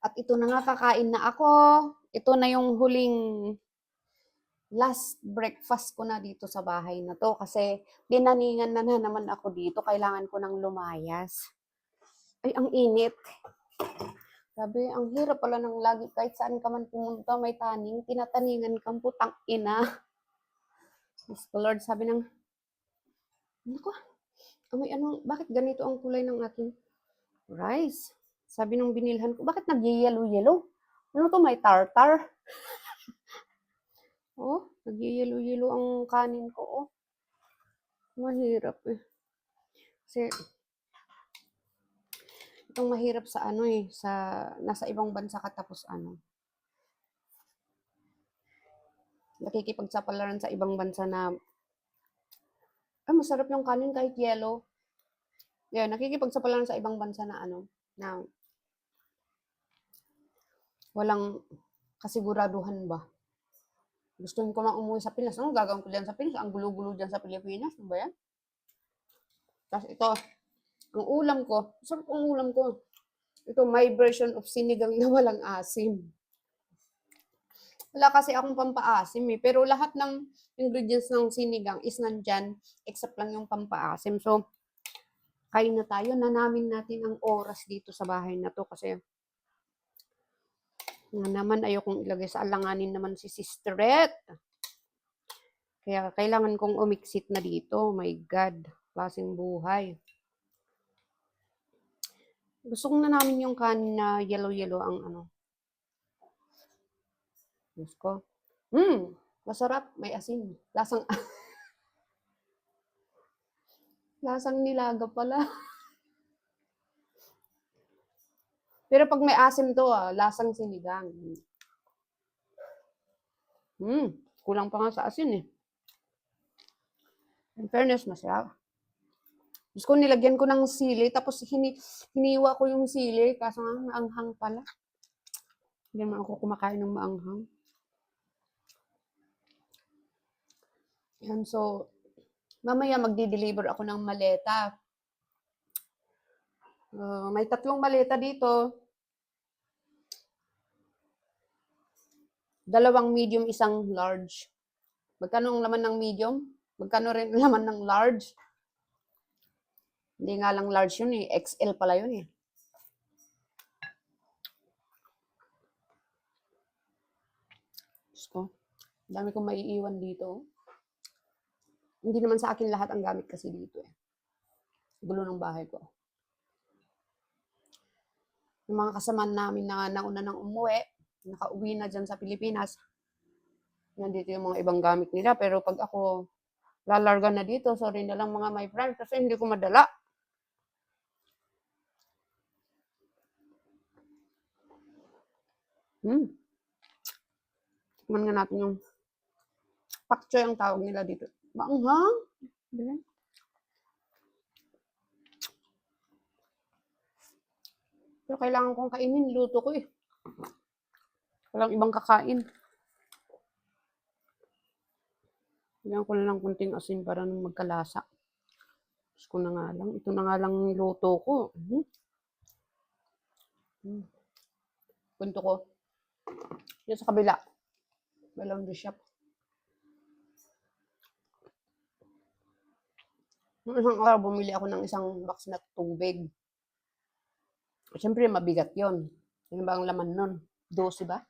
At ito na nga, kakain na ako. Ito na yung huling last breakfast ko na dito sa bahay na to kasi dinaningan na naman ako dito. Kailangan ko ng lumayas. Ay, ang init. Sabi, ang hirap pala ng lagi kahit saan ka man pumunta, may taning, tinataningan kang putang ina. Diyos ko Lord, sabi ng, naku, amoy ano, bakit ganito ang kulay ng aking rice? Sabi nung binilhan ko, bakit nag-yellow-yellow? Ano to, may tartar? Oh, nag-yellow-yellow ang kanin ko, oh. Mahirap eh. Kasi, itong mahirap sa ano eh, sa, nasa ibang bansa ka tapos ano, nakikipagsapalaran sa ibang bansa na, masarap yung kanin kahit yellow. Yeah, nakikipagsapalaran sa ibang bansa na ano, na walang kasiguraduhan ba. Gusto ko na umuwi sa Pinas. Ano gagawin ko dyan sa Pinas? Ang gulo-gulo dyan sa Pilipinas. Ano ba yan? Tapos ito, ang ulam ko. Sarap ang ulam ko. Ito, my version of sinigang na walang asim. Wala kasi akong pampaasim eh. Pero lahat ng ingredients ng sinigang is nandyan, except lang yung pampaasim. So, kain na tayo. Nanamin natin ang oras dito sa bahay na to kasi nga naman ayokong ilagay sa alanganin naman si Sisterette. Kaya kailangan kong umiksit na dito. My God, klaseng buhay. Gusto ko na namin yung kanin na yellow-yellow ang ano. Diyos ko. Masarap. May asin. Lasang, lasang nilaga pala. Pero pag may asim to, lasang sinigang. Kulang pa nga sa asin eh. In fairness, masarap. Diyos ko, nilagyan ko ng sili, tapos hiniwa ko yung sili, kaso nga maanghang pala. Hindi naman ako kumakain ng maanghang. Yan, so, mamaya magdi-deliver ako ng maleta. May 3 maleta dito. 2 medium, 1 large. Magkano ang laman ng medium? Magkano rin ang laman ng large? Hindi nga lang large yun eh. XL pala yun eh. Diyos ko. Dami kong maiiwan dito. Hindi naman sa akin lahat ang gamit kasi dito eh. Gulo ng bahay ko. Yung mga kasamaan namin na nauna nang umuwi, nakauwi na dyan sa Pilipinas, nandito yung mga ibang gamit nila. Pero pag ako lalarga na dito, sorry na lang mga my friends, kasi hindi ko madala. Tikman nga natin yung pak choy ang tawag nila dito. Maanghang. Pero kailangan kong kainin, luto ko eh. Walang ibang kakain. Kailangan ko na lang kunting asin para nung magkalasa. Tapos ko na nga lang. Ito na nga lang luto ko. Punto ko. Yan sa kabila. May laundry shop. Nung isang araw, bumili ako ng isang box na tubig. Siyempre, mabigat yon. Ano ba ang laman nun? 12 ba?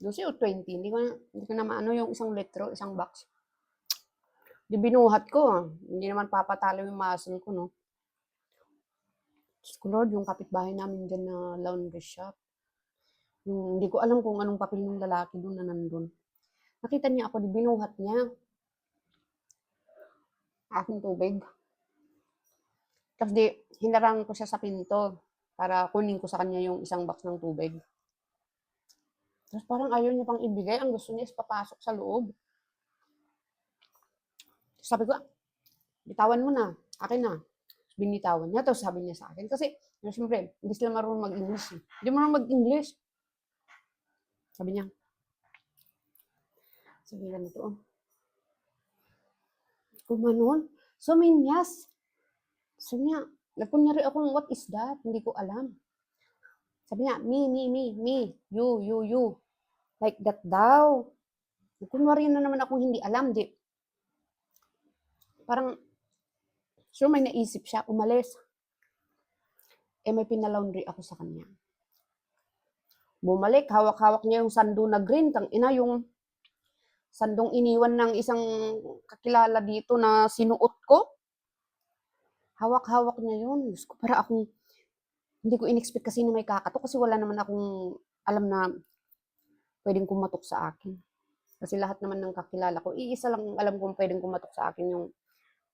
12 o 20? Hindi ko na maano yung 1 litro, isang box. Di binuhat ko. Hindi naman papatalo yung muscle ko, no? Diyos ko Lord, yung kapitbahay namin dyan na laundry shop. Hindi ko alam kung anong papel ng lalaki doon na nandun. Nakita niya ako, di binuhat niya. Aking tubig. Tapos di, hinarang ko siya sa pinto para kunin ko sa kanya yung isang box ng tubig. Tapos parang ayaw niya pang ibigay. Ang gusto niya is papasok sa loob. Sabi ko, bitawan mo na. Akin na. Binitawan niya. Tapos sabi niya sa akin. Kasi, siyempre, hindi sila marunong mag-English. Hindi marunong mag-English. Sabi niya, sabi niya nito, kumanon, suminyas. Sabi niya, nagkunyari akong, what is that? Hindi ko alam. Sabi niya, me, you. Like that daw. Kunwari na naman akong hindi alam, di. Parang, sure may naisip siya, umalis. May pinalaundry ako sa kanya. Bumalik, hawak-hawak niya yung sando na green. Yung sandong iniwan ng isang kakilala dito na sinuot ko. Hawak-hawak niya yun. Diyos ko, para akong, hindi ko in-expect kasi na may kakatok kasi wala naman akong alam na pwedeng kumatok sa akin. Kasi lahat naman ng kakilala ko, iisa lang alam kong pwedeng kumatok sa akin yung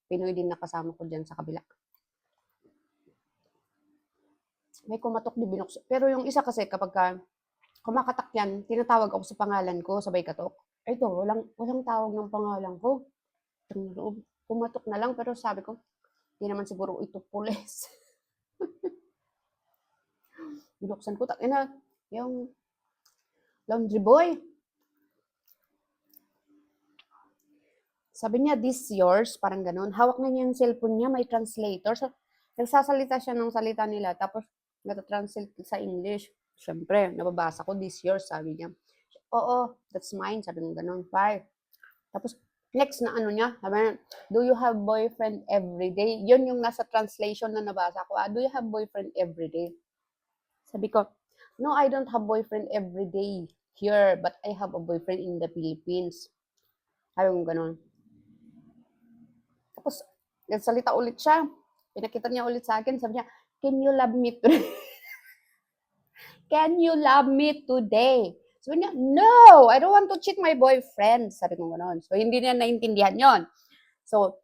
Pinoy din na kasama ko dyan sa kabila. May kumatok di binuksan. Pero yung isa kasi kapag kumakatak yan, tinatawag ako sa pangalan ko, sabay katok. Ito, walang tawag ng pangalan ko. Kumatok na lang, pero sabi ko, hindi naman siguro ito pulis. Binuksan ko, yung laundry boy. Sabi niya, this yours, parang ganun. Hawak na niya yung cellphone niya, may translator. So, nagsasalita siya ng salita nila, tapos nata-translate sa English. Siyempre, nababasa ko, this yours, sabi niya. Oo, that's mine, sabi niya ganun. Bye. Tapos, next na ano niya, sabi niya, do you have boyfriend every day? Yun yung nasa translation na nabasa ko. Do you have boyfriend every day? Sabi ko, no, I don't have boyfriend every day here, but I have a boyfriend in the Philippines. Sabi ko ganun. Tapos, nagsalita ulit siya. Pinakita niya ulit sa akin. Sabi niya, can you love me today? Can you love me today? Sabi niya, no, I don't want to cheat my boyfriend. Sabi ko gano'n. So, hindi niya naintindihan yon. So,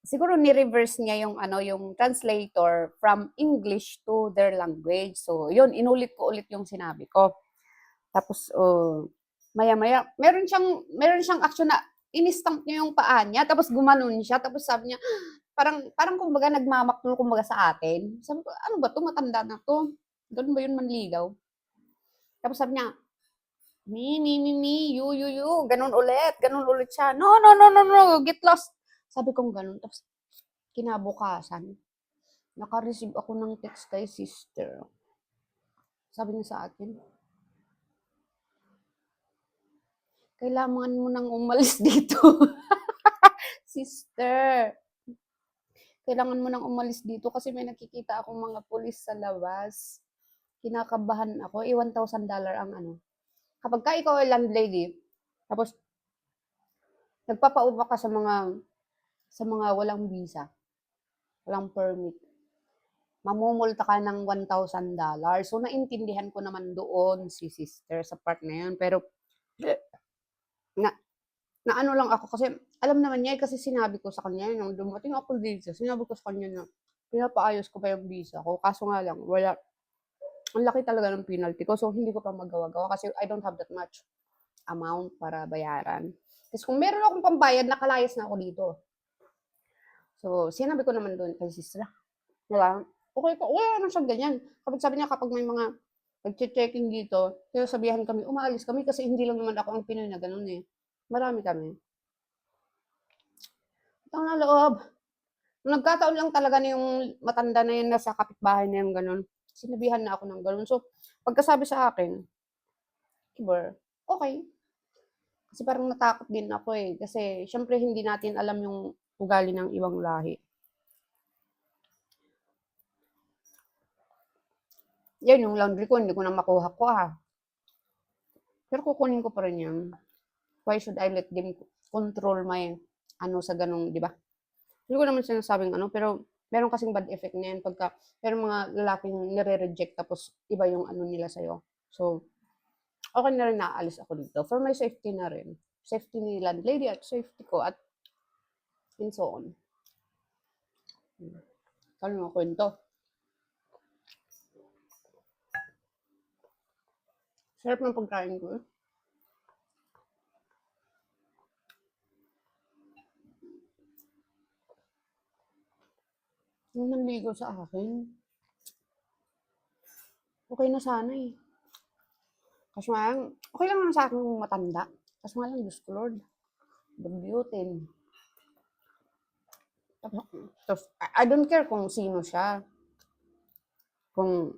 siguro ni-reverse niya yung translator from English to their language. So, yun, inulit ko ulit yung sinabi ko. Tapos, maya-maya, meron siyang action na in-stamp niya yung paa niya, tapos gumanon siya, tapos sabi niya, parang kumbaga nagmamaktul kumbaga sa atin. Sabi ko, ano ba to? Matanda na to. Ganun ba yun manligaw? Tapos sabi niya, me, you. Ganun ulit siya. No, get lost. Sabi kong ganun. Tapos kinabukasan, naka-receive ako ng text kay sister. Sabi niya sa akin, kailangan mo nang umalis dito. Sister, kailangan mo nang umalis dito kasi may nakikita akong mga pulis sa labas. Kinakabahan ako. $1,000 ang ano. Kapag ka ikaw ay landlady, tapos nagpapaupa ka sa mga walang visa, walang permit, mamumulta ka ng $1,000. So, naintindihan ko naman doon si sister sa part na yun. Pero, na ano lang ako kasi alam naman niya kasi sinabi ko sa kanya nung dumating ako dito, sinabi ko sa kanya na pinapaayos ko pa yung visa ko. Kaso nga lang, wala. Ang laki talaga ng penalty ko. So, hindi ko pa magawa-gawa kasi I don't have that much amount para bayaran. Kasi kung meron akong pambayad, nakalayas na ako dito. So, sinabi ko naman doon kay sister, wala, okay ko, wala naman siyang ganyan. Kapag sabi niya, kapag may mga nag-checking dito, sinasabihan kami, umaalis kami kasi hindi lang naman ako ang Pinoy na ganun eh. Marami kami. Ito na loob. Nagkataon lang talaga na yung matanda na yun nasa kapitbahay na yung ganun. Sinabihan na ako ng ganun. So, pagkasabi sa akin, Iber, okay. Kasi parang natakot din ako eh. Kasi, syempre, hindi natin alam yung ugali ng ibang lahi. Yan, yung laundry ko, hindi ko na makuha ko Pero kukunin ko pa rin yan. Why should I let them control my sa ganung, di ba? Hindi ko naman sinasabing pero meron kasing bad effect na yan pagka meron mga lalaking nire-reject tapos iba yung nila sa'yo. So, okay na rin naaalis ako dito. For my safety na rin. Safety ni landlady at safety ko at and so on. Kano nga kwento? Sarap ng pagkain ko eh. Yung nanligo sa akin, okay na sana eh. Kasi nga lang, okay lang naman sa akin kung matanda. Kasi nga lang, Diyos ko Lord, dugyutin. Tapos, I don't care kung sino siya. Kung